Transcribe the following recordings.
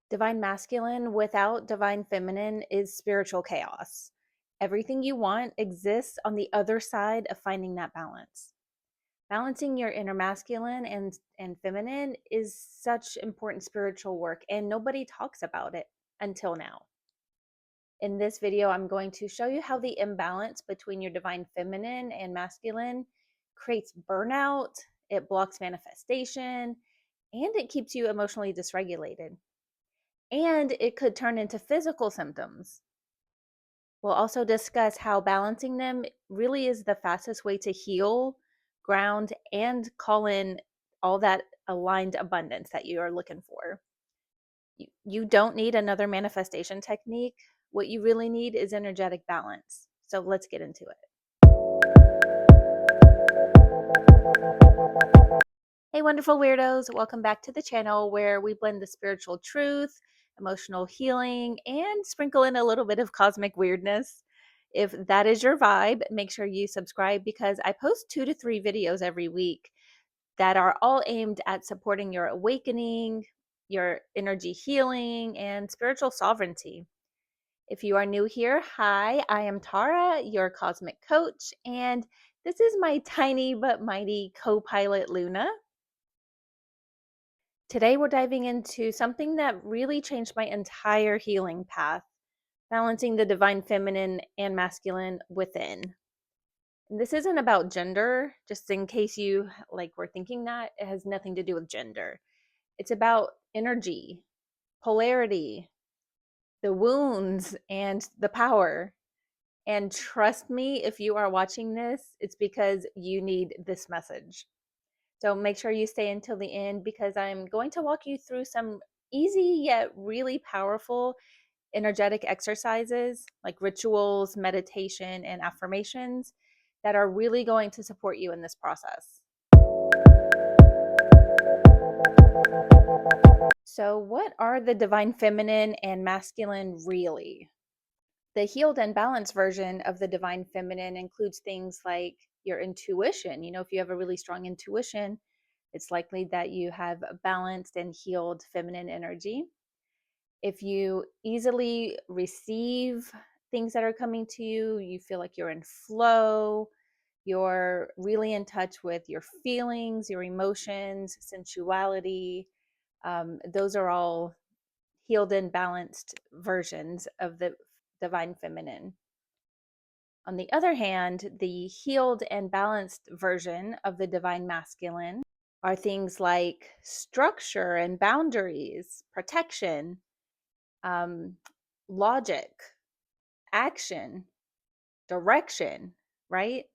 Divine masculine without divine feminine is spiritual chaos. Everything you want exists on the other side of finding that balance. Balancing your inner masculine and feminine is such important spiritual work, and nobody talks about it until now. In this video, I'm going to show you how the imbalance between your divine feminine and masculine creates burnout, it blocks manifestation, and it keeps you emotionally dysregulated. And it could turn into physical symptoms. We'll also discuss how balancing them really is the fastest way to heal, ground, and call in all that aligned abundance that you are looking for. You don't need another manifestation technique. What you really need is energetic balance. So let's get into it. Hey, wonderful weirdos. Welcome back to the channel where we blend the spiritual truth, emotional healing, and sprinkle in a little bit of cosmic weirdness. If that is your vibe, make sure you subscribe because I post 2 to 3 videos every week that are all aimed at supporting your awakening, your energy healing, and spiritual sovereignty. If you are new here, hi, I am Tara, your cosmic coach, and this is my tiny but mighty co-pilot Luna. Today, we're diving into something that really changed my entire healing path, balancing the divine feminine and masculine within. And this isn't about gender, just in case you were thinking that. It has nothing to do with gender. It's about energy, polarity, the wounds, and the power. And trust me, if you are watching this, it's because you need this message. So make sure you stay until the end because I'm going to walk you through some easy yet really powerful energetic exercises like rituals, meditation, and affirmations that are really going to support you in this process. So, what are the divine feminine and masculine really? The healed and balanced version of the divine feminine includes things like your intuition. If you have a really strong intuition, it's likely that you have a balanced and healed feminine energy. If you easily receive things that are coming to you, you feel like you're in flow, you're really in touch with your feelings, your emotions, sensuality. Those are all healed and balanced versions of the divine feminine. On the other hand, the healed and balanced version of the divine masculine are things like structure and boundaries, protection, um, logic, action, direction, right?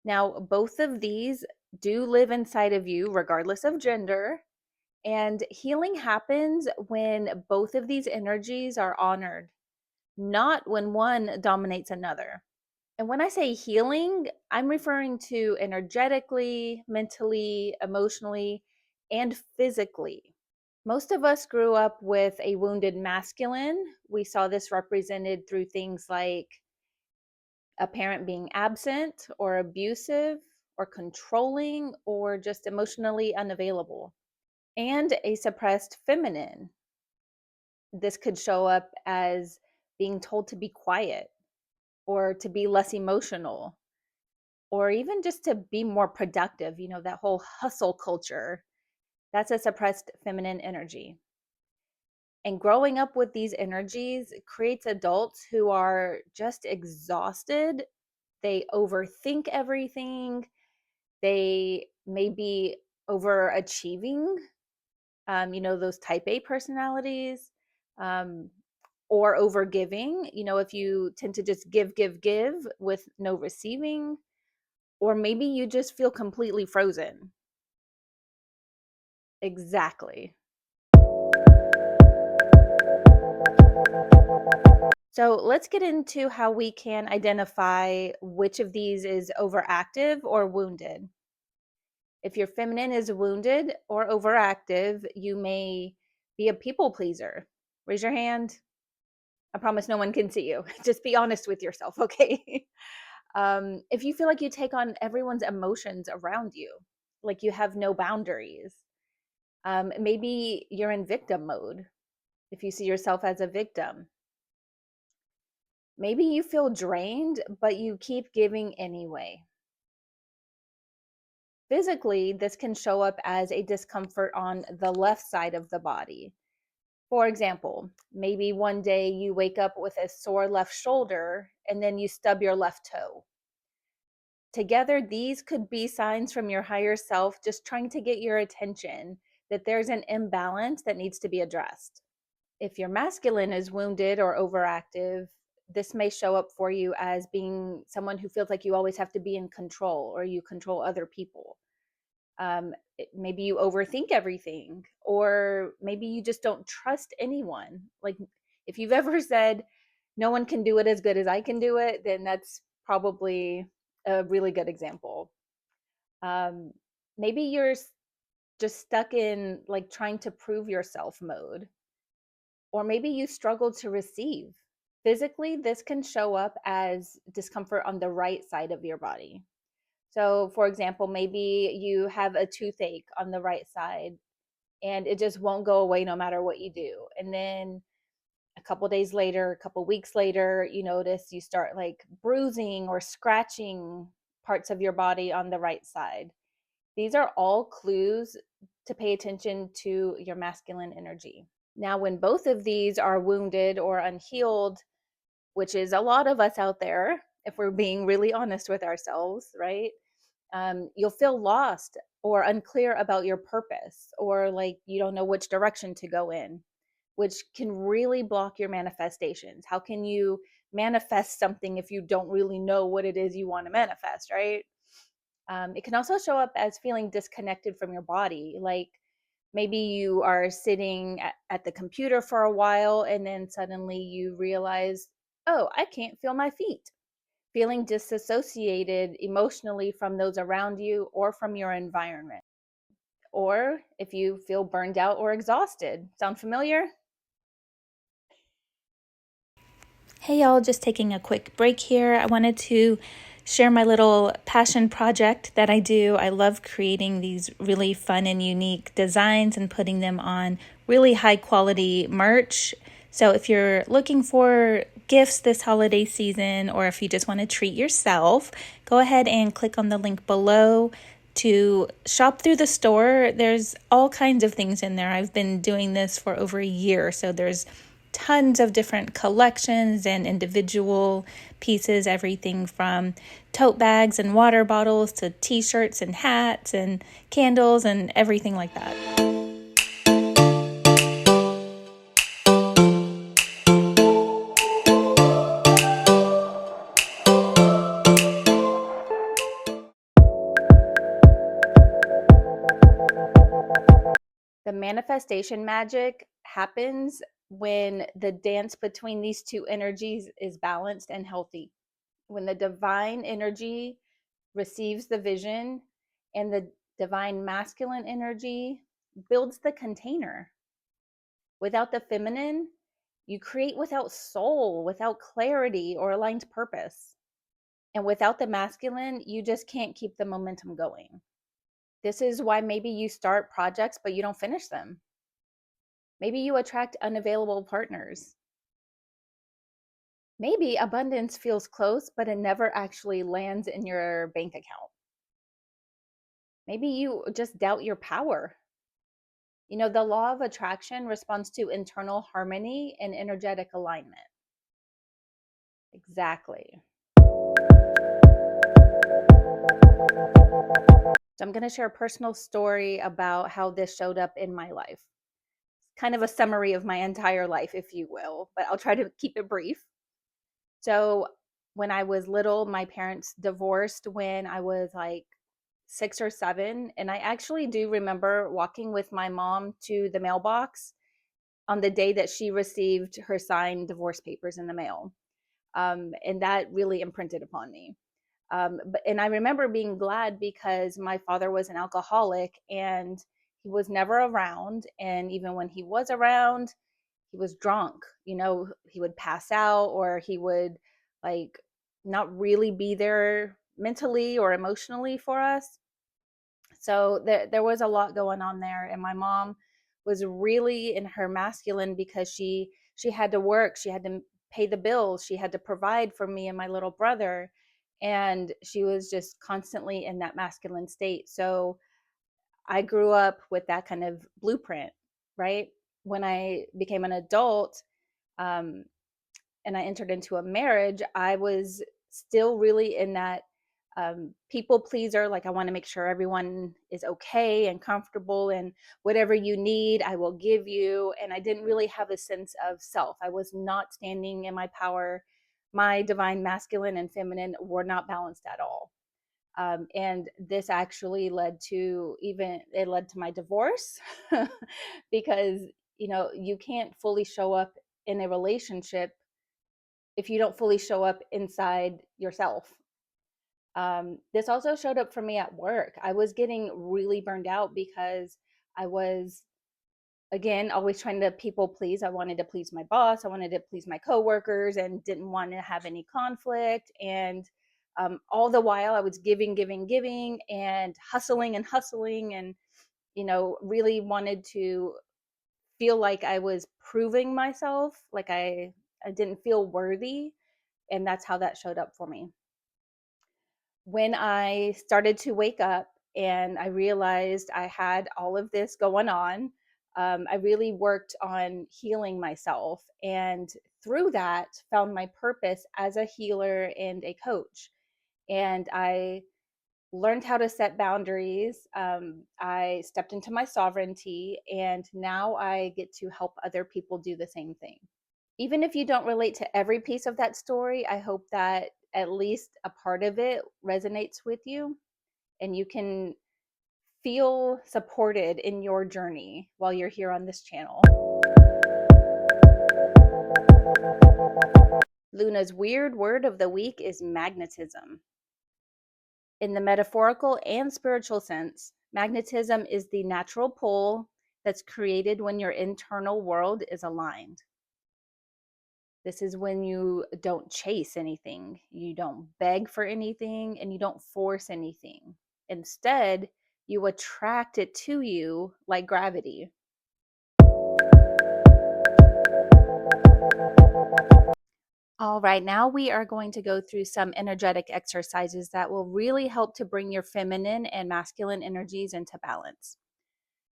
Now, both of these do live inside of you, regardless of gender. And healing happens when both of these energies are honored, not when one dominates another. And when I say healing, I'm referring to energetically, mentally, emotionally, and physically. Most of us grew up with a wounded masculine. We saw this represented through things like a parent being absent or abusive or controlling or just emotionally unavailable, and a suppressed feminine. This could show up as being told to be quiet or to be less emotional or even just to be more productive. That whole hustle culture, that's a suppressed feminine energy. And growing up with these energies creates adults who are just exhausted. They overthink everything. They may be overachieving, those type A personalities, um, or overgiving. If you tend to just give with no receiving, or maybe you just feel completely frozen. Exactly. So let's get into how we can identify which of these is overactive or wounded. If your feminine is wounded or overactive, you may be a people pleaser. Raise your hand. I promise no one can see you. Just be honest with yourself, okay? If you feel like you take on everyone's emotions around you, like you have no boundaries, maybe you're in victim mode. if you see yourself as a victim. Maybe you feel drained, but you keep giving anyway. Physically, this can show up as a discomfort on the left side of the body. For example, maybe one day you wake up with a sore left shoulder and then you stub your left toe. Together, these could be signs from your higher self just trying to get your attention that there's an imbalance that needs to be addressed. If your masculine is wounded or overactive, this may show up for you as being someone who feels like you always have to be in control or you control other people. Maybe you overthink everything, or maybe you just don't trust anyone. Like, if you've ever said, no one can do it as good as I can do it, then that's probably a really good example. Um, Maybe you're just stuck in like trying to prove yourself mode, or maybe you struggle to receive. Physically, this can show up as discomfort on the right side of your body. So, for example, maybe you have a toothache on the right side and it just won't go away no matter what you do. And then a couple days later, a couple weeks later, you notice you start like bruising or scratching parts of your body on the right side. These are all clues to pay attention to your masculine energy. Now, when both of these are wounded or unhealed, which is a lot of us out there, if we're being really honest with ourselves, right? You'll feel lost or unclear about your purpose, or like you don't know which direction to go in, which can really block your manifestations. How can you manifest something if you don't really know what it is you want to manifest, right? It can also show up as feeling disconnected from your body. Like maybe you are sitting at the computer for a while and then suddenly you realize, oh, I can't feel my feet. Feeling disassociated emotionally from those around you or from your environment. Or if you feel burned out or exhausted. Sound familiar? Hey, y'all, just taking a quick break here. I wanted to share my little passion project that I do. I love creating these really fun and unique designs and putting them on really high quality merch. So if you're looking for gifts this holiday season, or if you just want to treat yourself, go ahead and click on the link below to shop through the store. There's all kinds of things in there. I've been doing this for over a year, so there's tons of different collections and individual pieces, everything from tote bags and water bottles to t-shirts and hats and candles and everything like that. The manifestation magic happens when the dance between these two energies is balanced and healthy. When the divine energy receives the vision and the divine masculine energy builds the container. Without the feminine, you create without soul, without clarity or aligned purpose. And without the masculine, you just can't keep the momentum going. This is why maybe you start projects, but you don't finish them. Maybe you attract unavailable partners. Maybe abundance feels close, but it never actually lands in your bank account. Maybe you just doubt your power. You know, the law of attraction responds to internal harmony and energetic alignment. Exactly. So I'm going to share a personal story about how this showed up in my life. Kind of a summary of my entire life, if you will, but I'll try to keep it brief. So when I was little, my parents divorced when I was like 6 or 7. And I actually do remember walking with my mom to the mailbox on the day that she received her signed divorce papers in the mail. And that really imprinted upon me. And I remember being glad because my father was an alcoholic and he was never around. And even when he was around, he was drunk. You know, he would pass out or he would like not really be there mentally or emotionally for us. So there was a lot going on there. And my mom was really in her masculine because she had to work, she had to pay the bills, she had to provide for me and my little brother, and she was just constantly in that masculine state. So I grew up with that kind of blueprint, right? When I became an adult, um, and I entered into a marriage, I was still really in that people pleaser. Like, I want to make sure everyone is okay and comfortable, and whatever you need, I will give you. And I didn't really have a sense of self. I was not standing in my power. My divine masculine and feminine were not balanced at all. And this actually led to, even it led to my divorce because you can't fully show up in a relationship if you don't fully show up inside yourself. This also showed up for me at work. I was getting really burned out because I was, again, always trying to people please. I wanted to please my boss, I wanted to please my coworkers, and didn't want to have any conflict. And all the while, I was giving, giving, giving, and hustling, and really wanted to feel like I was proving myself, like I didn't feel worthy, and that's how that showed up for me. When I started to wake up and I realized I had all of this going on, I really worked on healing myself. And through that, found my purpose as a healer and a coach. And I learned how to set boundaries. I stepped into my sovereignty, and now I get to help other people do the same thing. Even if you don't relate to every piece of that story, I hope that at least a part of it resonates with you and you can feel supported in your journey while you're here on this channel. Luna's weird word of the week is magnetism. In the metaphorical and spiritual sense, magnetism is the natural pull that's created when your internal world is aligned. This is when you don't chase anything, you don't beg for anything, and you don't force anything. Instead, you attract it to you like gravity. All right, now we are going to go through some energetic exercises that will really help to bring your feminine and masculine energies into balance.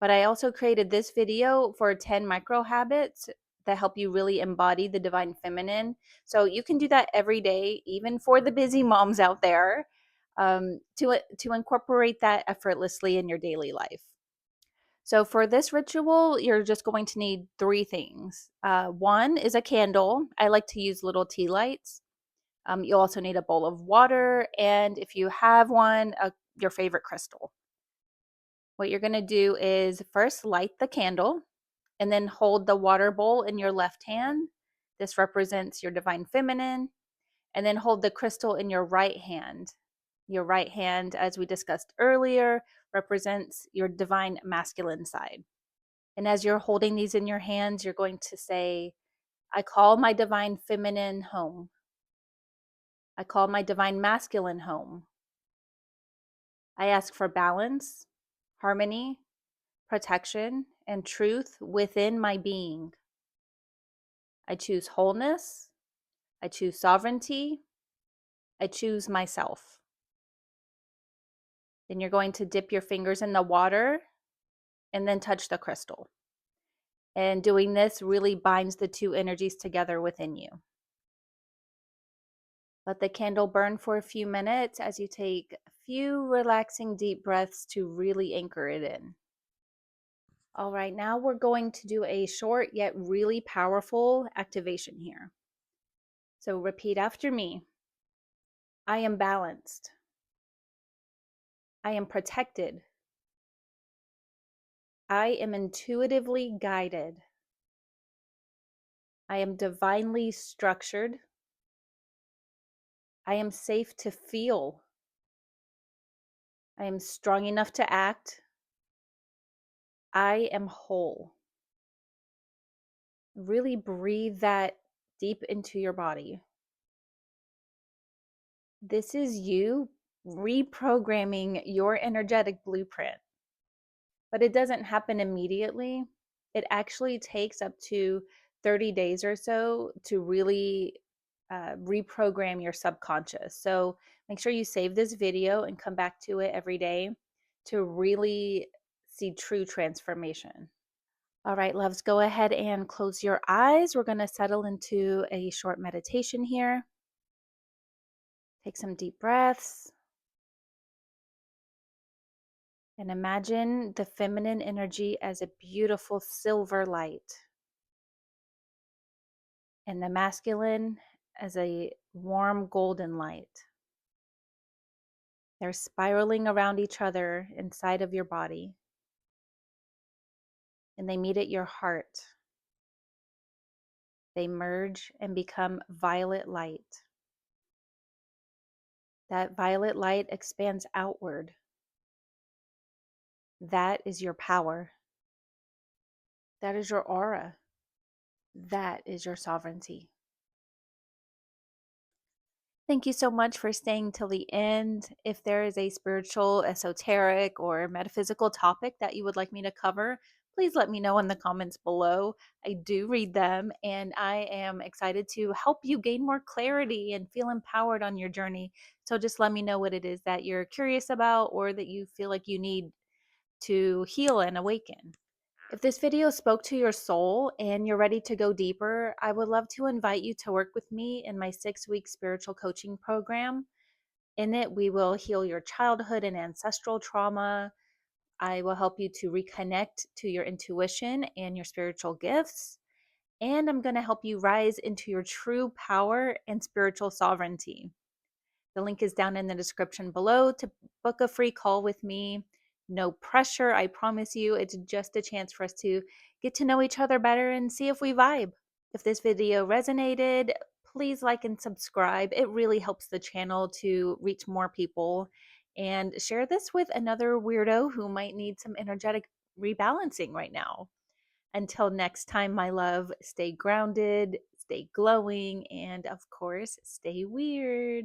But I also created this video for 10 micro habits that help you really embody the divine feminine. So you can do that every day, even for the busy moms out there, to incorporate that effortlessly in your daily life. So for this ritual, you're just going to need three things. One is a candle. I like to use little tea lights. You'll also need a bowl of water, and if you have one, your favorite crystal. What you're going to do is first light the candle and then hold the water bowl in your left hand. This represents your divine feminine. And then hold the crystal in your right hand. Your right hand, as we discussed earlier, represents your divine masculine side. And as you're holding these in your hands, you're going to say, I call my divine feminine home. I call my divine masculine home. I ask for balance, harmony, protection, and truth within my being. I choose wholeness. I choose sovereignty. I choose myself. Then you're going to dip your fingers in the water and then touch the crystal. And doing this really binds the two energies together within you. Let the candle burn for a few minutes as you take a few relaxing deep breaths to really anchor it in. All right, now we're going to do a short yet really powerful activation here. So repeat after me. I am balanced. I am protected. I am intuitively guided. I am divinely structured. I am safe to feel. I am strong enough to act. I am whole. Really breathe that deep into your body. This is you reprogramming your energetic blueprint. But it doesn't happen immediately. It actually takes up to 30 days or so to really reprogram your subconscious. So make sure you save this video and come back to it every day to really see true transformation. All right, loves, go ahead and close your eyes. We're going to settle into a short meditation here. Take some deep breaths and imagine the feminine energy as a beautiful silver light and the masculine as a warm golden light. They're spiraling around each other inside of your body, and they meet at your heart. They merge and become violet light. That violet light expands outward. That is your power. That is your aura. That is your sovereignty. Thank you so much for staying till the end. If there is a spiritual, esoteric, or metaphysical topic that you would like me to cover, please let me know in the comments below. I do read them, and I am excited to help you gain more clarity and feel empowered on your journey. So just let me know what it is that you're curious about or that you feel like you need to heal and awaken. If this video spoke to your soul and you're ready to go deeper, I would love to invite you to work with me in my 6-week spiritual coaching program. In it, we will heal your childhood and ancestral trauma. I will help you to reconnect to your intuition and your spiritual gifts. And I'm going to help you rise into your true power and spiritual sovereignty. The link is down in the description below to book a free call with me. No pressure, I promise you. It's just a chance for us to get to know each other better and see if we vibe. If this video resonated, please like and subscribe. It really helps the channel to reach more people. And share this with another weirdo who might need some energetic rebalancing right now. Until next time, my love, stay grounded, stay glowing, and of course, stay weird.